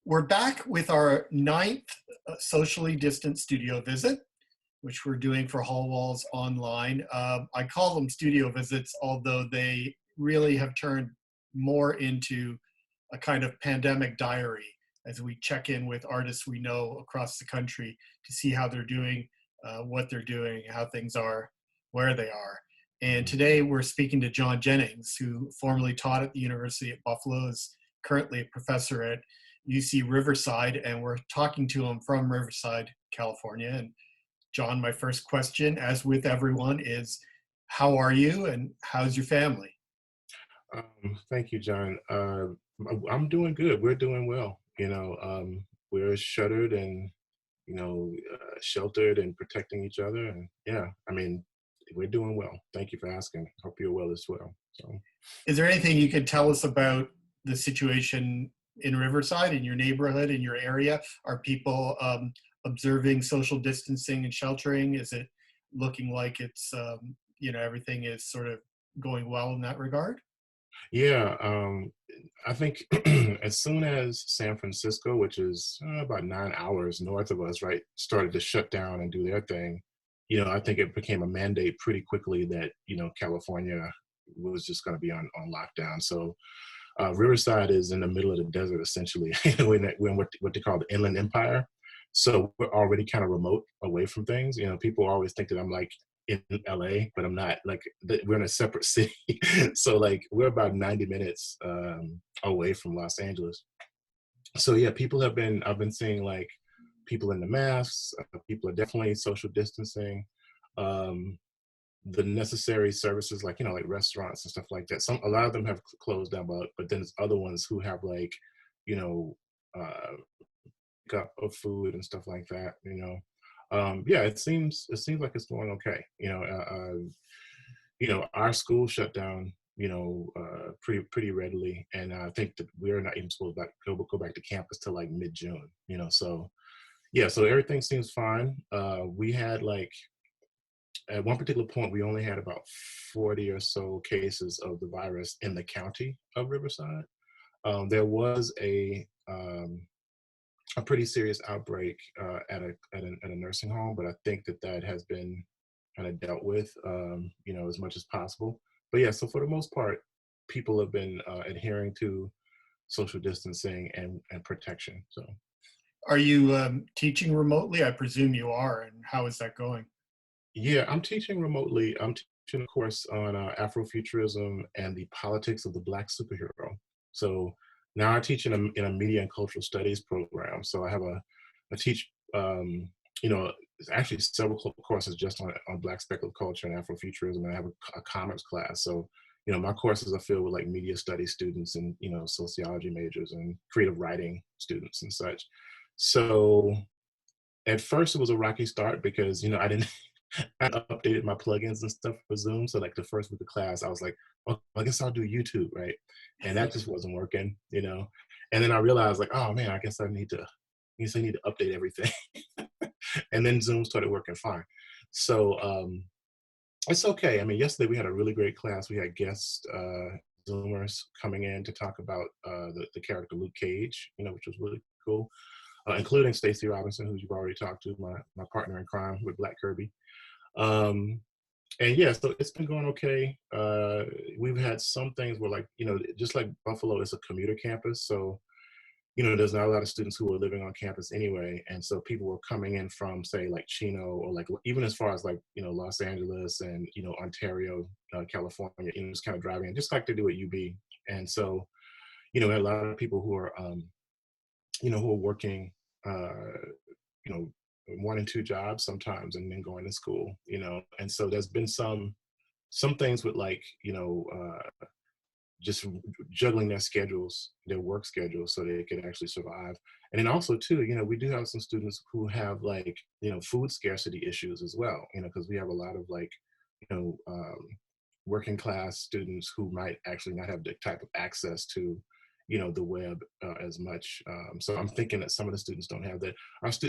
We're back with our ninth socially distant studio visit, which we're doing for Hall Walls Online. I call them studio visits, although they really have turned more into a kind of pandemic diary as we check in with artists we know across the country to see how they're doing, what they're doing, how things are, where they are. And today we're speaking to John Jennings, who formerly taught at the University at Buffalo, is currently a professor at UC Riverside, and we're talking to him from Riverside, California. And John, my first question, as with everyone, is how are you and how's your family? Thank you, John. I'm doing good. We're doing well. We're shuttered and sheltered and protecting each other. And yeah, I mean, we're doing well. Thank you for asking. Hope you're well as well. So, Is there anything you could tell us about the situation in Riverside, in your neighborhood, in your area? Are people observing social distancing and sheltering? Is it looking like it's, everything is sort of going well in that regard? yeah, I think as soon as San Francisco, which is about 9 hours north of us, right, started to shut down and do their thing, I think it became a mandate pretty quickly that California was just going to be on lockdown. So Riverside is in the middle of the desert, essentially. We're in what they call the Inland Empire. So we're already kind of remote away from things. People always think that I'm like in LA, but I'm not. Like we're in a separate city. So like we're about 90 minutes away from Los Angeles. So yeah, I've been seeing like people in the masks. People are definitely social distancing. Um, the necessary services like restaurants and stuff like that, a lot of them have closed down, but then there's other ones who have like you know uh cup of food and stuff like that. Yeah, it seems like it's going okay. Our school shut down pretty readily, and I think that we're not even supposed to go back to campus till like mid-June. So yeah, so everything seems fine. We had like at one particular point, we only had about 40 or so cases of the virus in the county of Riverside. There was a pretty serious outbreak at a nursing home, but I think that has been kind of dealt with, as much as possible. But yeah, so for the most part, people have been adhering to social distancing and protection. So Are you teaching remotely? I presume you are, and how is that going? yeah, I'm teaching remotely. I'm teaching a course on Afrofuturism and the politics of the Black superhero. So now I teach in a media and cultural studies program. So I teach, it's actually several courses just on Black speculative culture and Afrofuturism, and I have a commerce class. So, my courses are filled with like media studies students and, sociology majors and creative writing students and such. So at first it was a rocky start because, I didn't, I updated my plugins and stuff for Zoom. So like the first week of class, I was like, oh, I guess I'll do YouTube, right? And that just wasn't working. And then I realized like, oh man, I guess I need to update everything. And then Zoom started working fine. So it's okay. I mean, yesterday we had a really great class. We had guest Zoomers coming in to talk about the character Luke Cage, which was really cool, including Stacey Robinson, who you've already talked to, my partner in crime with Black Kirby. Um, and yeah, so it's been going okay. We've had some things where, like, just like Buffalo is a commuter campus, so there's not a lot of students who are living on campus anyway, and so people were coming in from, say, like Chino, or like even as far as like Los Angeles and Ontario, California, just kind of driving in, just like they do at UB. And so we had a lot of people who are who are working, you know, one and two jobs sometimes, and then going to school, And so there's been some things with like, just juggling their schedules, their work schedules, so they could actually survive. And then also too, we do have some students who have like, food scarcity issues as well, because we have a lot of like, you know, um, working class students who might actually not have the type of access to, the web as much. So I'm thinking that some of the students don't have that.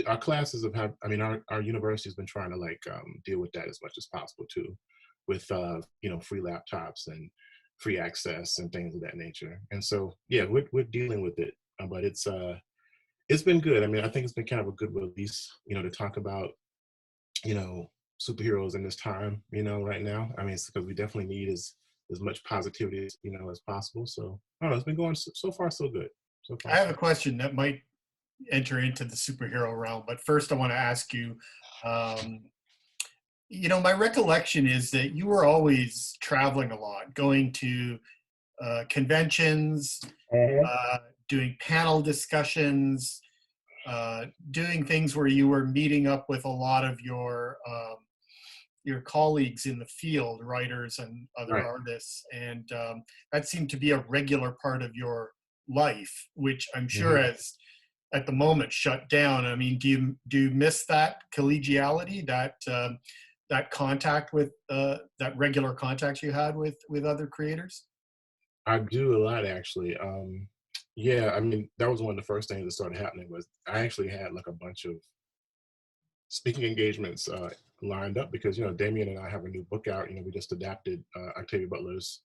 Our classes I mean, our university has been trying to like deal with that as much as possible too, with free laptops and free access and things of that nature. And so yeah, we're dealing with it, but It's been good. I mean, I think it's been kind of a good release, to talk about, you know, superheroes in this time, right now. I mean, it's because we definitely need as much positivity as, as possible. So I don't know, it's been going so far so good. So I far have so a question that might enter into the superhero realm, but first I want to ask you, um, my recollection is that you were always traveling a lot, going to conventions, good. uh, doing panel discussions, doing things where you were meeting up with a lot of your colleagues in the field, writers and other Right. artists, and that seemed to be a regular part of your life, which I'm sure Hmm. has at the moment shut down. I mean, do you miss that collegiality, that contact with that regular contact you had with other creators? I do a lot actually. Yeah, I mean, that was one of the first things that started happening was I actually had like a bunch of speaking engagements lined up because Damien and I have a new book out. We just adapted Octavia Butler's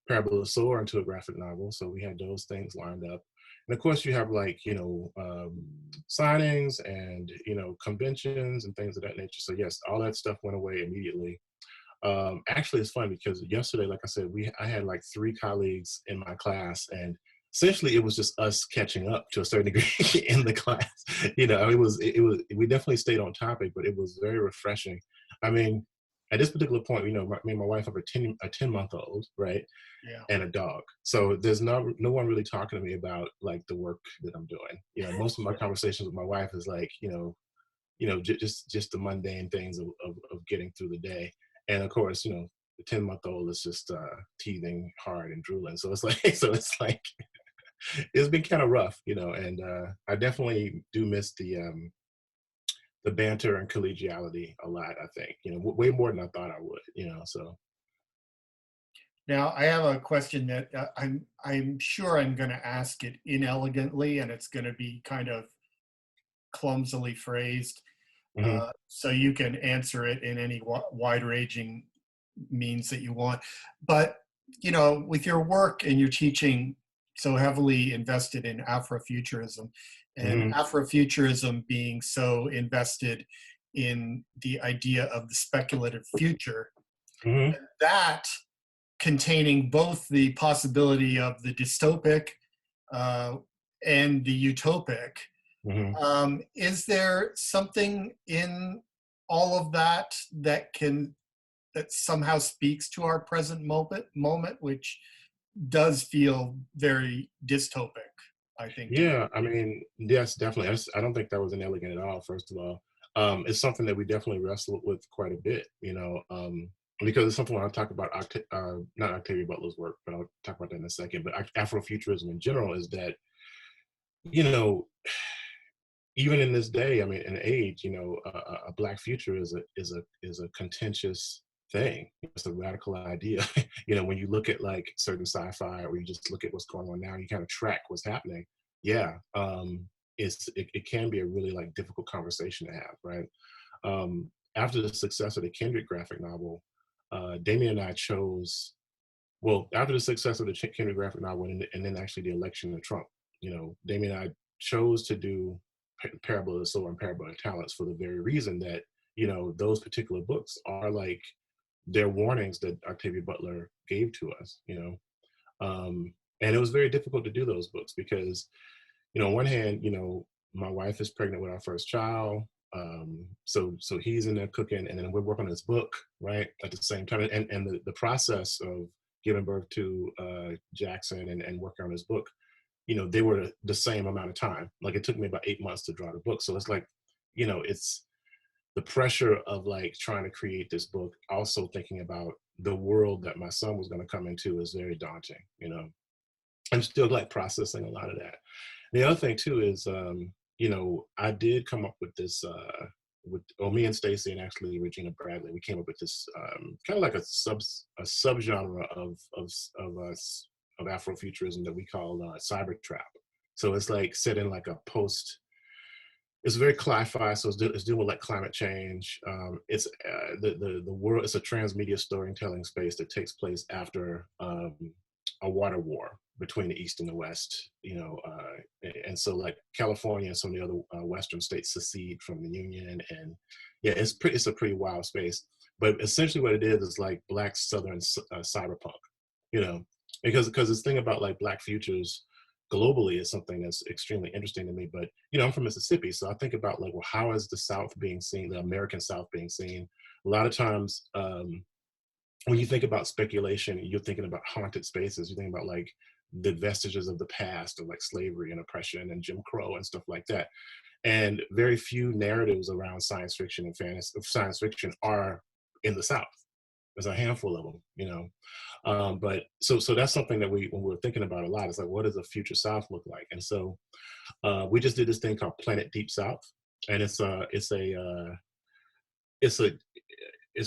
Parable of the Sower into a graphic novel, so we had those things lined up. And of course, you have like signings and conventions and things of that nature. So yes, all that stuff went away immediately. Actually, it's fun because yesterday, like I said, I had like three colleagues in my class, and essentially it was just us catching up to a certain degree in the class. It was we definitely stayed on topic, but it was very refreshing. I mean, at this particular point, me and my wife have a 10-month-old, right, Yeah. and a dog. So there's no one really talking to me about like the work that I'm doing. Most of my conversations with my wife is like, just the mundane things of getting through the day. And of course, the 10-month-old is just teething hard and drooling. So it's like, it's been kind of rough, and I definitely do miss the banter and collegiality a lot. I think, way more than I thought I would, so. Now, I have a question that I'm sure I'm going to ask it inelegantly, and it's going to be kind of clumsily phrased. Hmm. So you can answer it in any wide-ranging means that you want. But with your work and your teaching so heavily invested in Afrofuturism, and Hmm. Afrofuturism being so invested in the idea of the speculative future, Hmm. that containing both the possibility of the dystopic uh, and the utopic. Hmm. Is there something in all of that that somehow speaks to our present moment, which does feel very dystopic, I think, to me? Yeah, I mean, yes, definitely. I don't think that was inelegant at all. First of all, it's something that we definitely wrestle with quite a bit, because it's something when I talk about not Octavia Butler's work, but I'll talk about that in a second. But Afrofuturism in general is that you know even in this day, I mean, in age, a black future is a contentious thing. It's a radical idea. When you look at like certain sci-fi, or you just look at what's going on now, you kind of track what's happening. Yeah, it can be a really like difficult conversation to have, right? After the success of the Kendrick graphic novel, Damien and I chose. Well, after the success of the Kendrick graphic novel, and then actually the election of Trump, Damien and I chose to do Parable of the Sower and Parable of Talents for the very reason that those particular books are like they're warnings that Octavia Butler gave to us. And it was very difficult to do those books because on one hand, my wife is pregnant with our first child. So he's in there cooking, and then we're working on this book, right, at the same time. And the process of giving birth to Jackson and working on his book, they were the same amount of time. Like it took me about 8 months to draw the book. So it's like, it's the pressure of like trying to create this book, also thinking about the world that my son was going to come into is very daunting. I'm still like processing a lot of that. The other thing too is, I did come up with this, me and Stacy and actually Regina Bradley, we came up with this kind of like a subgenre of Afrofuturism that we call cyber trap. So it's like set in like a post. It's very cli-fi, so it's dealing with like climate change. It's the world. It's a transmedia storytelling space that takes place after a water war, between the East and the West, and so like California and some of the other Western states secede from the Union, and yeah, it's a pretty wild space. But essentially, what it is like Black Southern cyberpunk, you know, because this thing about like Black futures globally is something that's extremely interesting to me. But I'm from Mississippi, so I think about like, well, how is the South being seen, the American South being seen? A lot of times, when you think about speculation, you're thinking about haunted spaces. You think about like the vestiges of the past of like slavery and oppression and Jim Crow and stuff like that. And very few narratives around science fiction and fantasy science fiction are in the South. There's a handful of them. But so that's something that when we're thinking about a lot, it's like, what does a future South look like? And so we just did this thing called Planet Deep South, and it's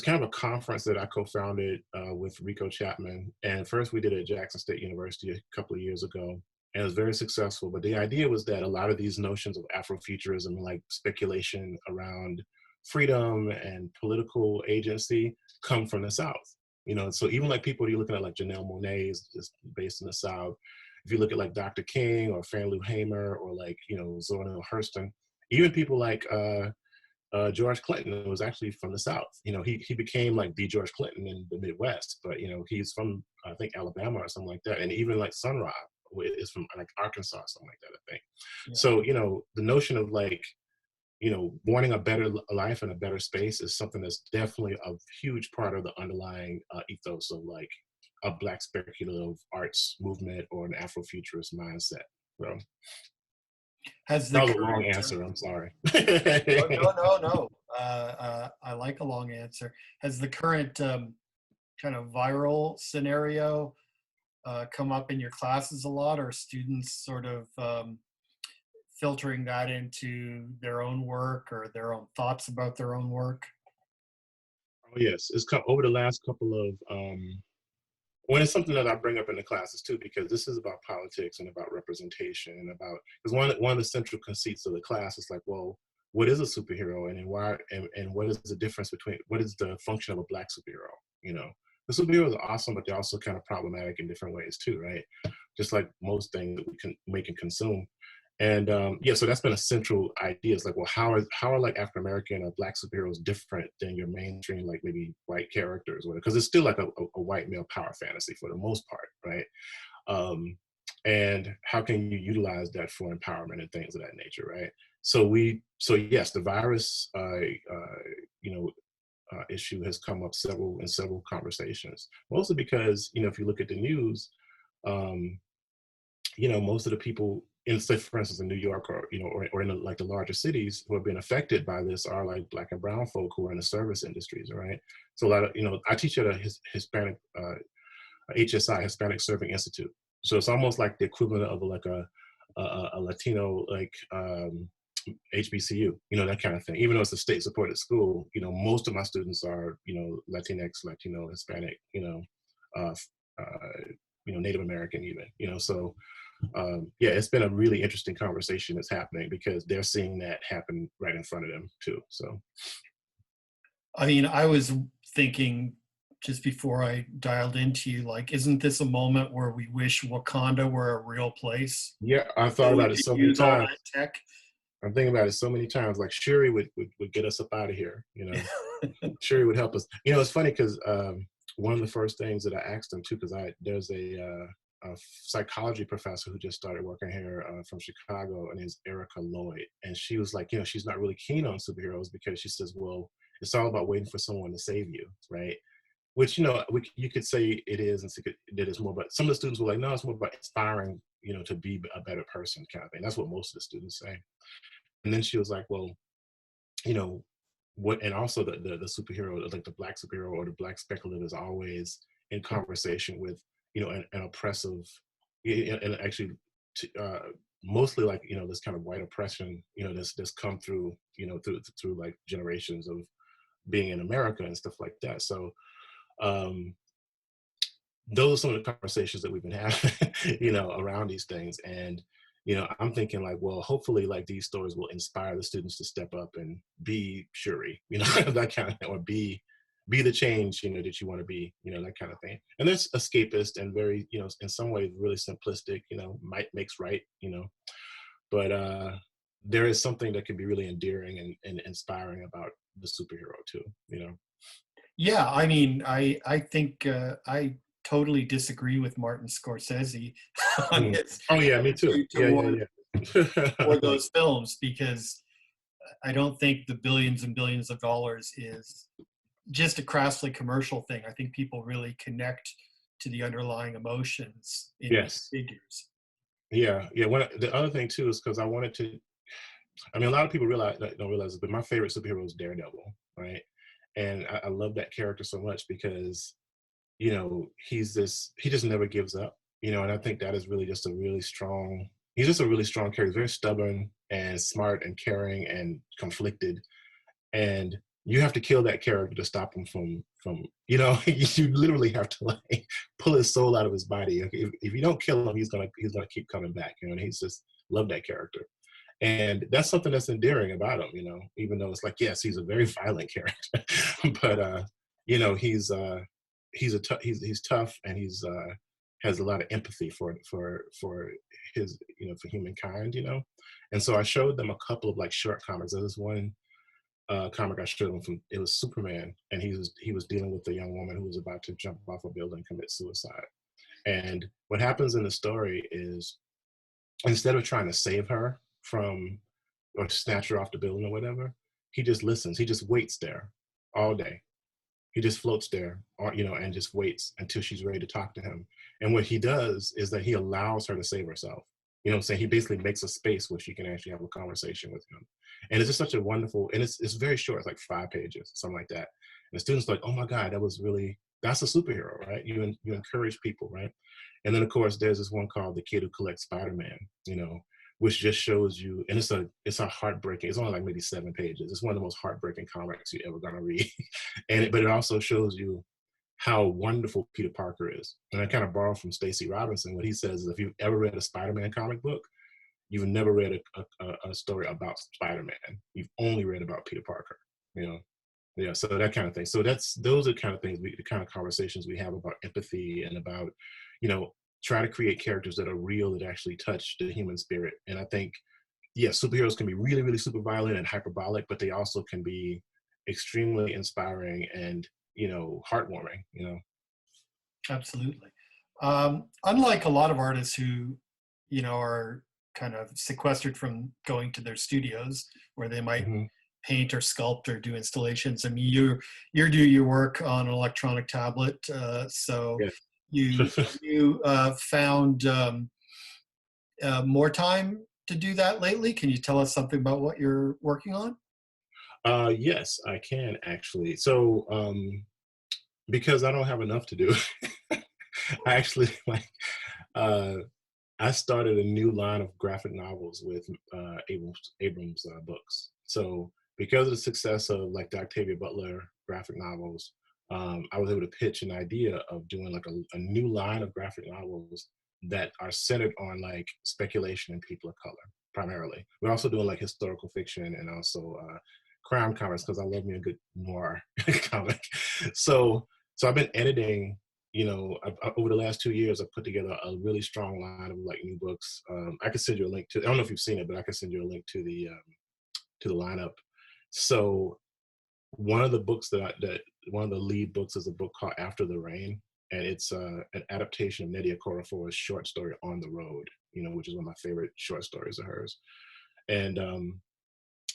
kind of a conference that I co-founded with Rico Chapman. And first we did it at Jackson State University a couple of years ago, and it was very successful. But the idea was that a lot of these notions of Afrofuturism, like speculation around freedom and political agency, come from the South. So even like people you're looking at, like Janelle Monáe is based in the South. If you look at like Dr. King or Fannie Lou Hamer or like, Zora Neale Hurston, even people like George Clinton was actually from the South. He became like the George Clinton in the Midwest, but he's from, I think, Alabama or something like that. And even like Sun Ra is from like Arkansas or something like that, I think. Yeah. So, the notion of like, wanting a better life and a better space is something that's definitely a huge part of the underlying ethos of like a Black speculative arts movement or an Afrofuturist mindset. So that was a long answer. I'm sorry. No. I like a long answer. Has the current kind of viral scenario come up in your classes a lot, or students sort of filtering that into their own work or their own thoughts about their own work? Oh yes, it's come over the last couple of when it's something that I bring up in the classes too, because this is about politics and about representation and about, because one of the central conceits of the class is like, well, what is a superhero, and why, and what is the difference between, what is the function of a Black superhero? The superheroes are awesome, but they're also kind of problematic in different ways too, right? Just like most things that we can make and consume. And so that's been a central idea. It's like, well, how are like African American or Black superheroes different than your mainstream, like maybe white characters, because it's still like a white male power fantasy for the most part, right? And how can you utilize that for empowerment and things of that nature, right? So yes, the virus, issue has come up in several conversations, mostly because if you look at the news, most of the people in, say, for instance, in New York or in like the larger cities who have been affected by this are like Black and brown folk who are in the service industries, right? So a lot of, I teach at a Hispanic, HSI, Hispanic Serving Institute. So it's almost like the equivalent of like a Latino, like HBCU, that kind of thing. Even though it's a state-supported school, most of my students are, Latinx, Latino, Hispanic, Native American even, so it's been a really interesting conversation that's happening because they're seeing that happen right in front of them too. So, I mean, I was thinking just before I dialed into you, like, isn't this a moment where we wish Wakanda were a real place? Yeah, I thought about it so many times. Tech. I'm thinking about it so many times. Like Shuri would get us up out of here. Shuri would help us. It's funny because one of the first things that I asked them too, because there's a psychology professor who just started working here from Chicago, and is Erica Lloyd. And she was like, she's not really keen on superheroes because she says, well, it's all about waiting for someone to save you, right? Which, you could say it is, and that it's more, but some of the students were like, no, it's more about inspiring, to be a better person kind of thing. That's what most of the students say. And then she was like, well, what, and also the superhero, like the Black superhero or the Black speculative is always in conversation with, an oppressive, and actually mostly like, this kind of white oppression, that's come through, through like generations of being in America and stuff like that. So those are some of the conversations that we've been having, around these things. And, I'm thinking like, well, hopefully like these stories will inspire the students to step up and be Shuri, that kind of thing, or be be the change, that you want to be, that kind of thing. And that's escapist and very, in some ways really simplistic, might makes right, but there is something that can be really endearing and inspiring about the superhero too. Yeah, I mean, I think I totally disagree with Martin Scorsese on Mm. his Oh yeah, me too. attitude Yeah, toward yeah, yeah. those films, because I don't think the billions and billions of dollars is just a crassly commercial thing. I think people really connect to the underlying emotions in these Yes. figures. Yeah, yeah. The other thing too is because I wanted to. I mean, a lot of people don't realize it, but my favorite superhero is Daredevil, right? And I love that character so much because he just never gives up, and I think that is really just a really strong. He's just a really strong character. He's very stubborn and smart and caring and conflicted, and you have to kill that character to stop him from you literally have to like pull his soul out of his body. If you don't kill him, he's gonna keep coming back, and he's just love that character. And that's something that's endearing about him, even though it's like, yes, he's a very violent character, but he's tough, and he's has a lot of empathy for his, for humankind, and so I showed them a couple of like short comics. There's this one comic I showed them from, it was Superman, and he was dealing with a young woman who was about to jump off a building and commit suicide. And what happens in the story is, instead of trying to save her from, or snatch her off the building or whatever, he just listens. He just waits there all day. He just floats there, or, and just waits until she's ready to talk to him. And what he does is that he allows her to save herself. You know what I'm saying? He basically makes a space where she can actually have a conversation with him. And it's just such a wonderful, and it's very short, it's like 5 pages, something like that. And the students are like, oh my God, that's a superhero, right? You encourage people, right? And then of course there's this one called The Kid Who Collects Spider-Man, which just shows you, and it's a heartbreaking, it's only like maybe 7 pages. It's one of the most heartbreaking comics you're ever gonna read. But it also shows you how wonderful Peter Parker is. And I kind of borrow from Stacey Robinson. What he says is, if you've ever read a Spider-Man comic book, you've never read a story about Spider-Man. You've only read about Peter Parker. You know, yeah. So that kind of thing. So those are the kind of things, the kind of conversations we have about empathy and about, try to create characters that are real, that actually touch the human spirit. And I think, yes, superheroes can be really, really super violent and hyperbolic, but they also can be extremely inspiring and heartwarming. Absolutely. Unlike a lot of artists who, are kind of sequestered from going to their studios where they might Hmm. paint or sculpt or do installations. I mean, you do your work on an electronic tablet, so Yeah. you found more time to do that lately. Can you tell us something about what you're working on? Yes, I can actually. So, because I don't have enough to do, I actually like uh, I started a new line of graphic novels with Abrams books. So because of the success of like the Octavia Butler graphic novels, I was able to pitch an idea of doing like a new line of graphic novels that are centered on like speculation and people of color primarily. We're also doing like historical fiction and also crime comics, because I love me a good noir comic. So I've been editing, over the last 2 years, I've put together a really strong line of like new books. I can send you a link to. I don't know if you've seen it, but I can send you a link to the lineup. So one of the books that one of the lead books is a book called After the Rain, and it's an adaptation of Nnedi Okorafor's short story On the Road, which is one of my favorite short stories of hers. And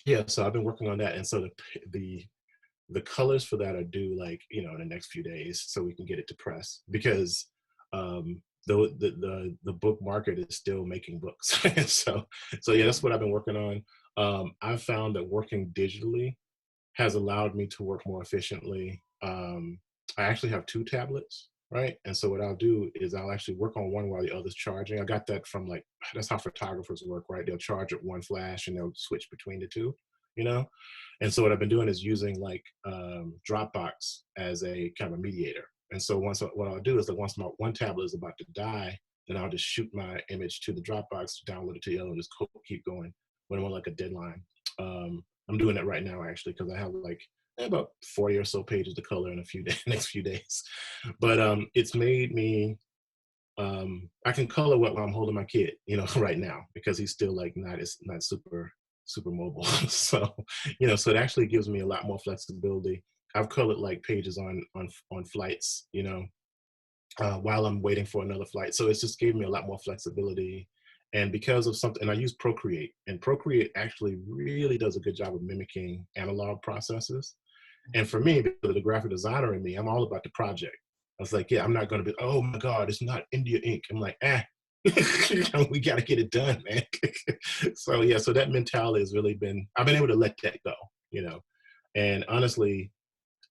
yeah, so I've been working on that, and so the colors for that are due like in the next few days, so we can get it to press, because the book market is still making books. so yeah, that's what I've been working on. I've found that working digitally has allowed me to work more efficiently. I actually have 2 tablets, right? And so what I'll do is I'll actually work on one while the other's charging. I got that from like, that's how photographers work, right? They'll charge at one flash and they'll switch between the two, you know? And so what I've been doing is using like Dropbox as a kind of a mediator. And so what I'll do is that once my one tablet is about to die, then I'll just shoot my image to the Dropbox, download it to the other, and just keep going when I'm on like a deadline. I'm doing that right now actually, because I have like about 40 or so pages to color in a few days, next few days. But it's made me, I can color while I'm holding my kid, right now, because he's still like not super mobile. So, so it actually gives me a lot more flexibility. I've colored like pages on flights, while I'm waiting for another flight. So it's just gave me a lot more flexibility. And because of something, and I use Procreate, and Procreate actually really does a good job of mimicking analog processes. And for me, because of the graphic designer in me, I'm all about the project. I was like, yeah, I'm not going to be, oh my God, it's not India ink. I'm like, we got to get it done, man. So yeah, so that mentality has really I've been able to let that go. And honestly,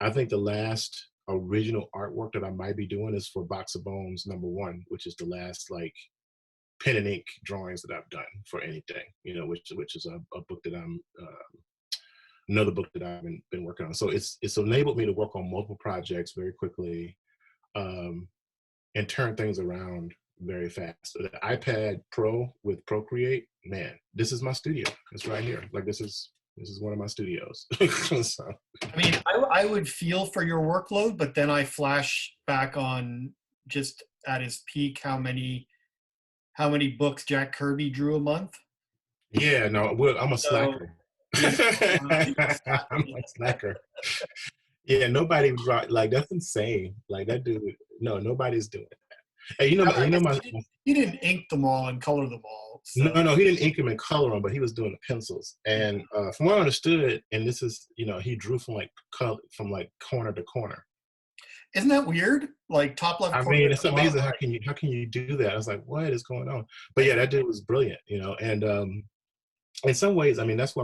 I think the last original artwork that I might be doing is for Box of Bones #1, which is the last like pen and ink drawings that I've done for anything, which is a book that I'm another book that I've been working on. So it's enabled me to work on multiple projects very quickly, and turn things around very fast. So the iPad Pro with Procreate, man, this is my studio. It's right here. Like this is one of my studios. So. I mean, I would feel for your workload, but then I flash back on just at his peak how many books Jack Kirby drew a month. Yeah, no, I'm a So, slacker. you know, I'm a slacker. Yeah, nobody like that's insane. Like that dude, no, nobody's doing it. Hey, I guess my he didn't ink them all and color them all. So no, he didn't ink them and color them, but he was doing the pencils. And from what I understood, and this is, he drew from like corner to corner. isn't that weird? Like top left I corner. mean, it's amazing how can you do that? I was like, what is going on? But yeah, that dude was brilliant, and in some ways, I mean, that's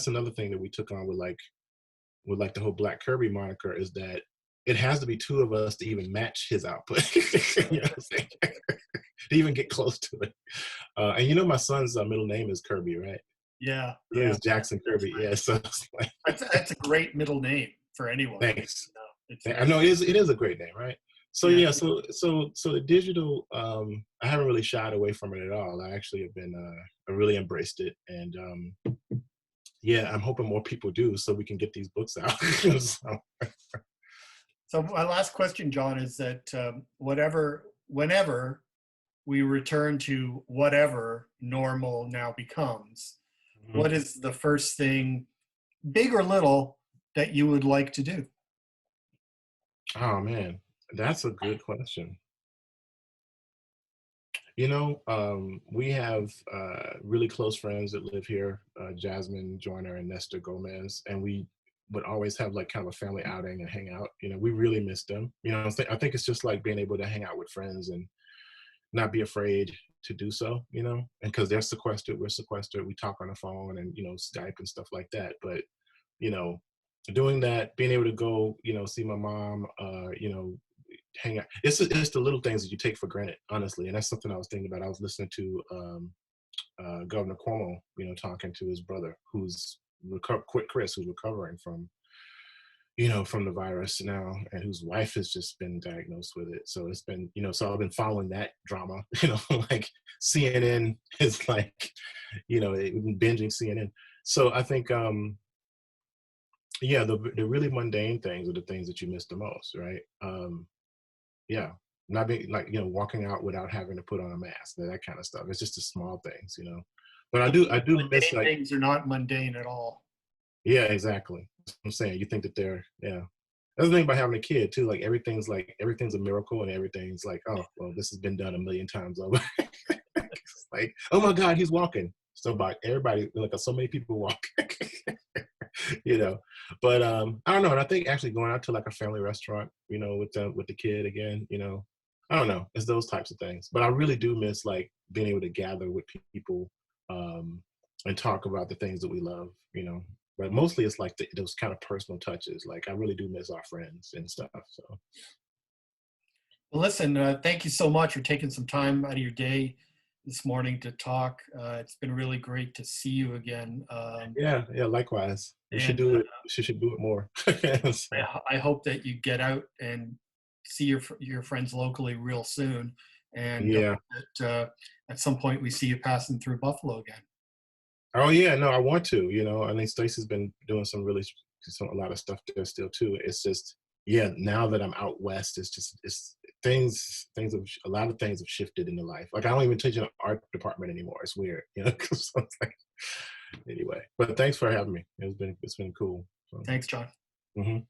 another thing that we took on with like the whole Black Kirby moniker, is that it has to be two of us to even match his output. You know what I'm saying? To even get close to it. And my son's middle name is Kirby, right? Yeah, His name yeah. is Jackson Kirby. Yeah, so it's like, That's a great middle name for anyone. thanks. It's I know it is a great name, right? So yeah. yeah, so the digital, I haven't really shied away from it at all. I actually have been, I really embraced it, and yeah, I'm hoping more people do, so we can get these books out. So my last question, John, is that whenever we return to whatever normal now becomes, what is the first thing, big or little, that you would like to do? Oh man, that's a good question. We have really close friends that live here, Jasmine Joyner and Nestor Gomez, and we would always have like kind of a family outing and hang out. We really miss them. I think it's just like being able to hang out with friends and not be afraid to do so, and because they're sequestered, we're sequestered, we talk on the phone and, Skype and stuff like that. But, you know, doing that, being able to go, see my mom, hang out. It's the little things that you take for granted, honestly. And that's something I was thinking about. I was listening to Governor Cuomo, talking to his brother, who's Chris, who's recovering from the virus now, and whose wife has just been diagnosed with it. So it's been, so I've been following that drama, like CNN is like, binging CNN. So I think, yeah, the really mundane things are the things that you miss the most, right? Yeah, not being like, walking out without having to put on a mask, that kind of stuff. It's just the small things. But I do miss, Mundane like, things are not mundane at all. yeah, exactly. That's what I'm saying. You think that yeah. That's the thing about having a kid too. Like everything's a miracle, and everything's like, oh well, this has been done a million times over. It's like, oh my God, he's walking. So about everybody, like so many people walk. you know. But I don't know. And I think actually going out to like a family restaurant, with the kid again, I don't know. It's those types of things. But I really do miss like being able to gather with people, and talk about the things that we love. But mostly it's like those kind of personal touches. Like I really do miss our friends and stuff. So Well, listen, thank you so much for taking some time out of your day this morning to talk. It's been really great to see you again. yeah, likewise. We should And do it. We should do it more. So, I hope that you get out and see your friends locally real soon. And yeah. that at some point we see you passing through Buffalo again. Oh yeah, no, I want to. I think Stacey's been doing some really a lot of stuff there still too. It's just, yeah, now that I'm out west, it's things have, a lot of things have shifted in the life. Like I don't even teach in an art department anymore. It's weird, you know. So it's like, anyway, but thanks for having me. It's been cool. So, Thanks, John. mhm.